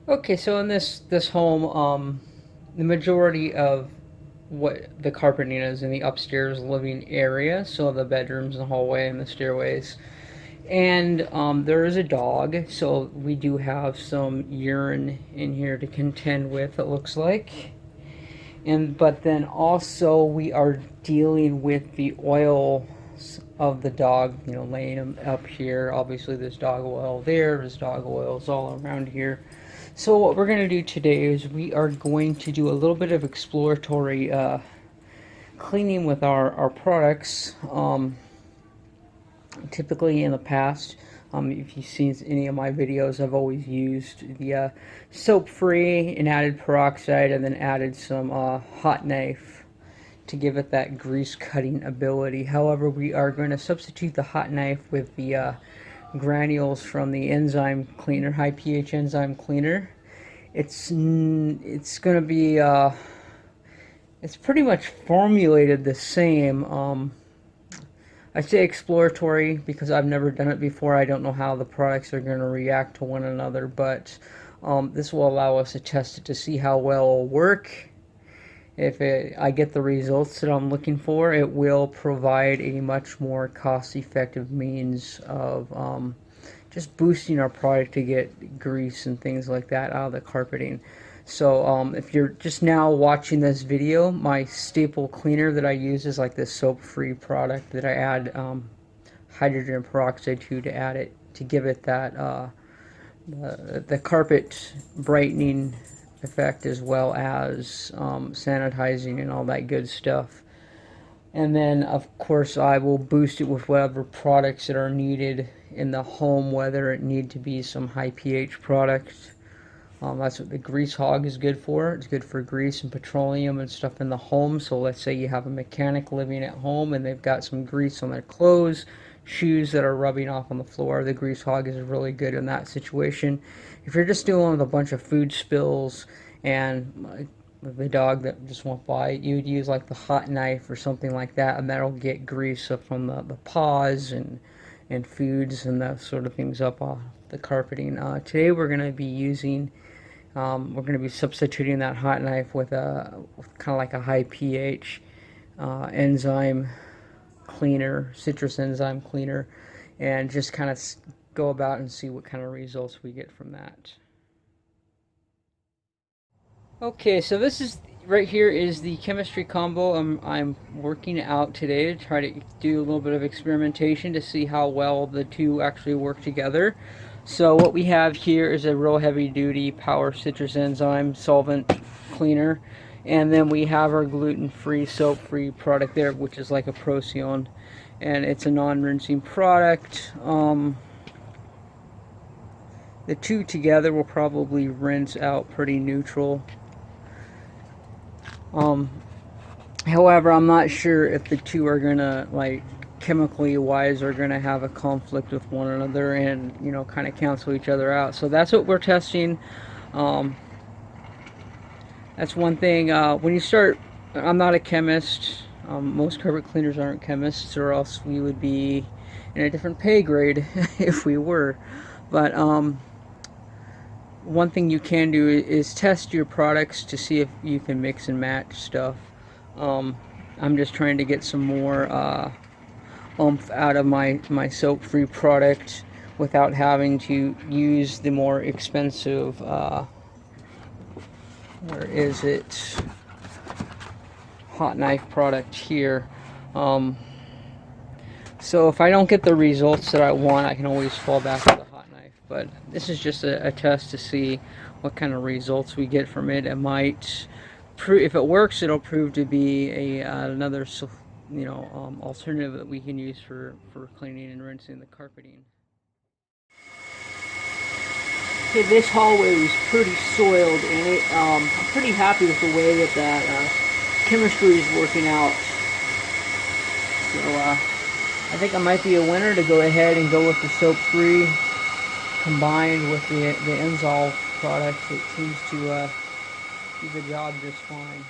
Okay, so in this home, the majority of what the carpeting is in the upstairs living area, so the bedrooms, the hallway, and the stairways. And there is a dog, so we do have some urine in here to contend with, it looks like. And but then also we are dealing with the oil of the dog, laying them up here. Obviously, there's dog oil there, there's dog oils all around here. So what we're going to do today is we are going to do a little bit of exploratory cleaning with our products. Typically in the past, if you've seen any of my videos, I've always used the soap-free and added peroxide and then added some hot knife to give it that grease cutting ability. However, we are going to substitute the hot knife with the granules from the enzyme cleaner, high pH enzyme cleaner. It's going to be it's pretty much formulated the same. I say exploratory because I've never done it before. I don't know how the products are going to react to one another, but this will allow us to test it to see how well it'll work. If I get the results that I'm looking for, it will provide a much more cost-effective means of just boosting our product to get grease and things like that out of the carpeting. So if you're just now watching this video, my staple cleaner that I use is like this soap-free product that I add hydrogen peroxide to add it, to give it that the carpet brightening effect, as well as sanitizing and all that good stuff. And then of course I will boost it with whatever products that are needed in the home, whether it need to be some high pH product. That's what the grease hog is good for. It's good for grease and petroleum and stuff in the home. So let's say you have a mechanic living at home and they've got some grease on their clothes, shoes that are rubbing off on the floor. The grease hog is really good in that situation. If you're just dealing with a bunch of food spills and the dog that just won't by, you'd use like the hot knife or something like that, and that'll get grease up from the paws and foods and that sort of things up off the carpeting. Today we're going to be using we're going to be substituting that hot knife with kind of like a high pH enzyme cleaner, citrus enzyme cleaner, and just kind of go about and see what kind of results we get from that. Okay, so this is right here is the chemistry combo I'm working out today to try to do a little bit of experimentation to see how well the two actually work together. So what we have here is a real heavy-duty power citrus enzyme solvent cleaner, and then we have our gluten-free, soap-free product there, which is like a Procyon, and it's a non-rinsing product. The two together will probably rinse out pretty neutral. However, I'm not sure if the two are gonna, like, chemically wise, are gonna have a conflict with one another and, kind of cancel each other out. So that's what we're testing. That's one thing. When you start, I'm not a chemist. Most carpet cleaners aren't chemists, or else we would be in a different pay grade if we were. But one thing you can do is test your products to see if you can mix and match stuff. I'm just trying to get some more oomph out of my soap-free product without having to use the more expensive, where is it, hot knife product here. So if I don't get the results that I want, I can always fall back to the hot knife. But this is just a test to see what kind of results we get from it. It might prove, if it works, it'll prove to be another alternative that we can use for cleaning and rinsing the carpeting. Okay, this hallway was pretty soiled, and I'm pretty happy with the way that chemistry is working out. So I think I might be a winner to go ahead and go with the soap-free combined with the Enzol product. It seems to do the job just fine.